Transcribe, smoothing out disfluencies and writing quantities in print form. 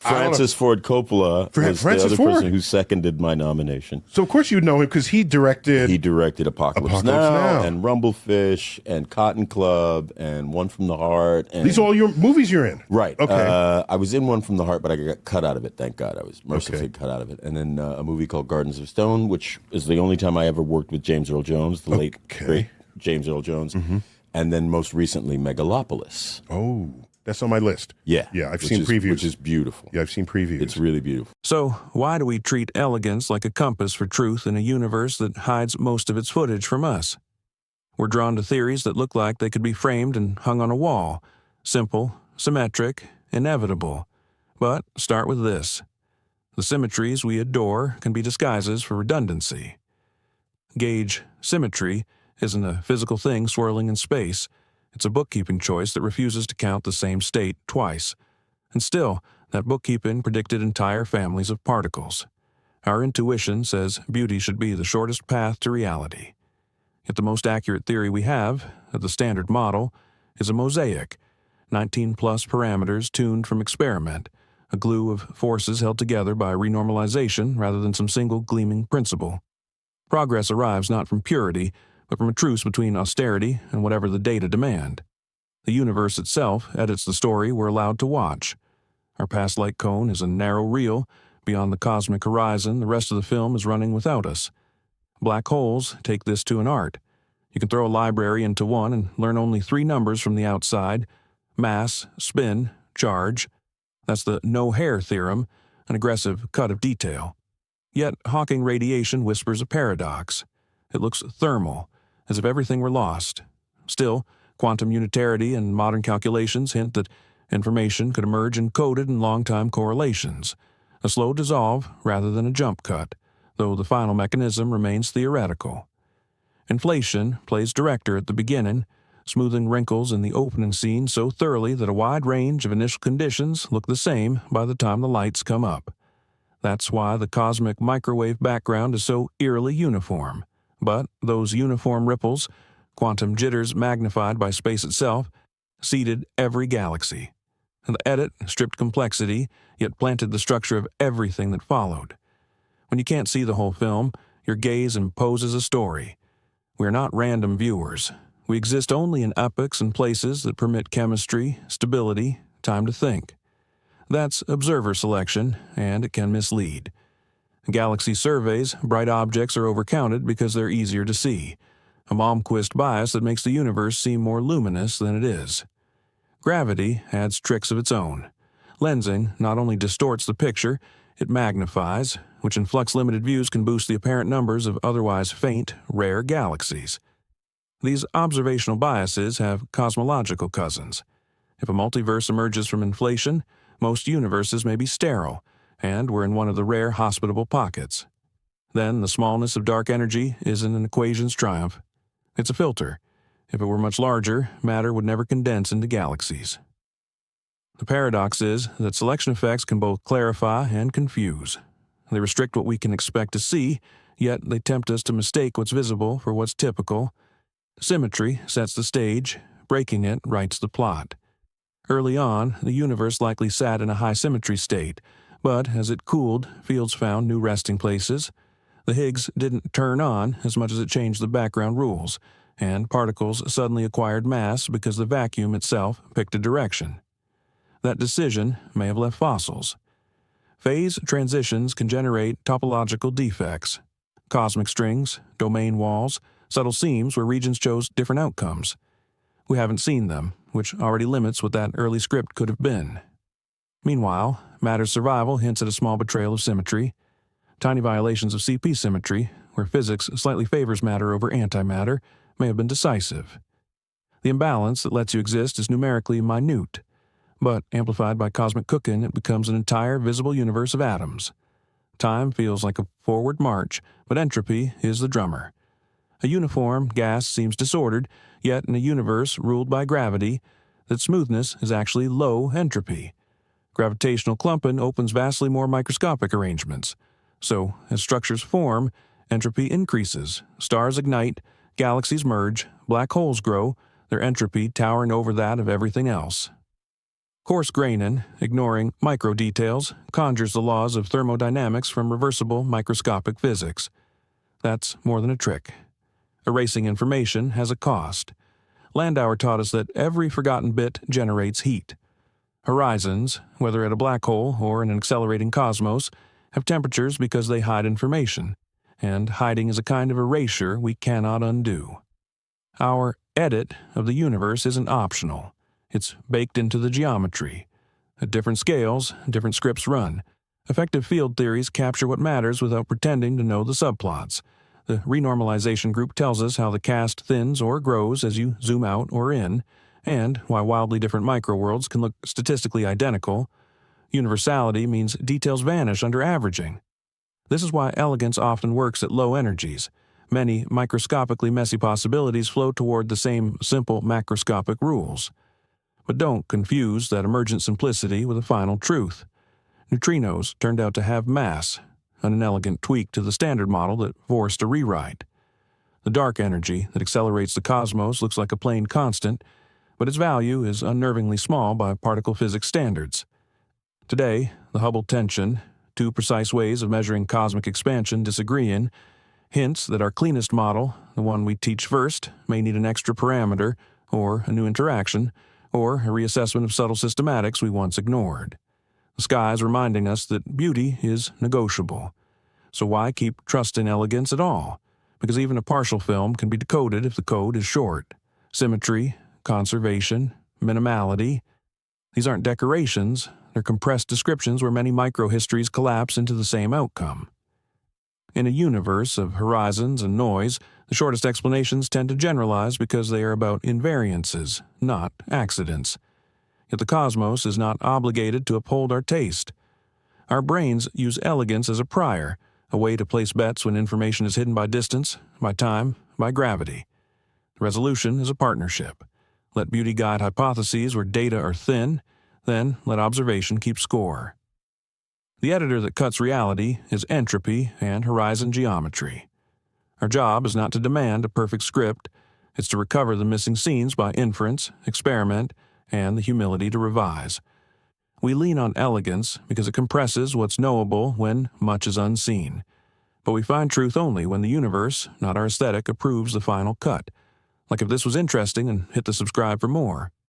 Francis Ford Coppola was Francis the other Ford? person who seconded my nomination. So, of course, you know him because he directed Apocalypse Now and Rumblefish and Cotton Club and One from the Heart. And, these are all your movies you're in? Right. Okay. I was in One from the Heart, but I got cut out of it. Thank God. I was mercifully cut out of it. And then a movie called Gardens of Stone, which is the only time I ever worked with James Earl Jones, the late, great James Earl Jones. And then most recently, Megalopolis. Oh. That's on my list. Yeah. Yeah, I've seen previews. Which is beautiful. Yeah, I've seen previews. It's really beautiful. So, why do we treat elegance like a compass for truth in a universe that hides most of its footage from us? We're drawn to theories that look like they could be framed and hung on a wall. Simple, symmetric, inevitable. But start with this. The symmetries we adore can be disguises for redundancy. Gauge symmetry isn't a physical thing swirling in space. It's a bookkeeping choice that refuses to count the same state twice. And still, that bookkeeping predicted entire families of particles. Our intuition says beauty should be the shortest path to reality. Yet the most accurate theory we have, the standard model, is a mosaic, 19-plus parameters tuned from experiment, a glue of forces held together by renormalization rather than some single gleaming principle. Progress arrives not from purity, but from a truce between austerity and whatever the data demand. The universe itself edits the story we're allowed to watch. Our past light cone is a narrow reel. Beyond the cosmic horizon, the rest of the film is running without us. Black holes take this to an art. You can throw a library into one and learn only 3 numbers from the outside: mass, spin, charge. That's the no-hair theorem, an aggressive cut of detail. Yet Hawking radiation whispers a paradox. It looks thermal, as if everything were lost. Still, quantum unitarity and modern calculations hint that information could emerge encoded in long-time correlations, a slow dissolve rather than a jump cut, though the final mechanism remains theoretical. Inflation plays director at the beginning, smoothing wrinkles in the opening scene so thoroughly that a wide range of initial conditions look the same by the time the lights come up. That's why the cosmic microwave background is so eerily uniform. But those uniform ripples, quantum jitters magnified by space itself, seeded every galaxy. And the edit stripped complexity, yet planted the structure of everything that followed. When you can't see the whole film, your gaze imposes a story. We're not random viewers. We exist only in epochs and places that permit chemistry, stability, time to think. That's observer selection, and it can mislead. In galaxy surveys, bright objects are overcounted because they're easier to see, a Malmquist bias that makes the universe seem more luminous than it is. Gravity adds tricks of its own. Lensing not only distorts the picture, it magnifies, which in flux-limited views can boost the apparent numbers of otherwise faint, rare galaxies. These observational biases have cosmological cousins. If a multiverse emerges from inflation, most universes may be sterile, and we're in one of the rare hospitable pockets. Then the smallness of dark energy isn't an equation's triumph. It's a filter. If it were much larger, matter would never condense into galaxies. The paradox is that selection effects can both clarify and confuse. They restrict what we can expect to see, yet they tempt us to mistake what's visible for what's typical. Symmetry sets the stage, breaking it writes the plot. Early on, the universe likely sat in a high symmetry state, but as it cooled, fields found new resting places. The Higgs didn't turn on as much as it changed the background rules, and particles suddenly acquired mass because the vacuum itself picked a direction. That decision may have left fossils. Phase transitions can generate topological defects, cosmic strings, domain walls, subtle seams where regions chose different outcomes. We haven't seen them, which already limits what that early script could have been. Meanwhile, matter's survival hints at a small betrayal of symmetry. Tiny violations of CP symmetry, where physics slightly favors matter over antimatter, may have been decisive. The imbalance that lets you exist is numerically minute, but amplified by cosmic cooking, it becomes an entire visible universe of atoms. Time feels like a forward march, but entropy is the drummer. A uniform gas seems disordered, yet in a universe ruled by gravity, that smoothness is actually low entropy. Gravitational clumping opens vastly more microscopic arrangements. So, as structures form, entropy increases, stars ignite, galaxies merge, black holes grow, their entropy towering over that of everything else. Coarse graining, ignoring micro details, conjures the laws of thermodynamics from reversible microscopic physics. That's more than a trick. Erasing information has a cost. Landauer taught us that every forgotten bit generates heat. Horizons, whether at a black hole or in an accelerating cosmos, have temperatures because they hide information, and hiding is a kind of erasure we cannot undo. Our edit of the universe isn't optional. It's baked into the geometry. At different scales, different scripts run. Effective field theories capture what matters without pretending to know the subplots. The renormalization group tells us how the cast thins or grows as you zoom out or in, and why wildly different microworlds can look statistically identical. Universality means details vanish under averaging. This is why elegance often works at low energies. Many microscopically messy possibilities flow toward the same simple macroscopic rules. But don't confuse that emergent simplicity with a final truth. Neutrinos turned out to have mass, an inelegant tweak to the standard model that forced a rewrite. The dark energy that accelerates the cosmos looks like a plain constant, but its value is unnervingly small by particle physics standards. Today, the Hubble tension, two precise ways of measuring cosmic expansion disagree in, hints that our cleanest model, the one we teach first, may need an extra parameter, or a new interaction, or a reassessment of subtle systematics we once ignored. The sky is reminding us that beauty is negotiable. So why keep trusting elegance at all? Because even a partial film can be decoded if the code is short. Symmetry, conservation, minimality. These aren't decorations, they're compressed descriptions where many micro-histories collapse into the same outcome. In a universe of horizons and noise, the shortest explanations tend to generalize because they are about invariances, not accidents. Yet the cosmos is not obligated to uphold our taste. Our brains use elegance as a prior, a way to place bets when information is hidden by distance, by time, by gravity. Resolution is a partnership. Let beauty guide hypotheses where data are thin, then let observation keep score. The editor that cuts reality is entropy and horizon geometry. Our job is not to demand a perfect script, it's to recover the missing scenes by inference, experiment, and the humility to revise. We lean on elegance because it compresses what's knowable when much is unseen. But we find truth only when the universe, not our aesthetic, approves the final cut. Like if this was interesting, and hit the subscribe for more.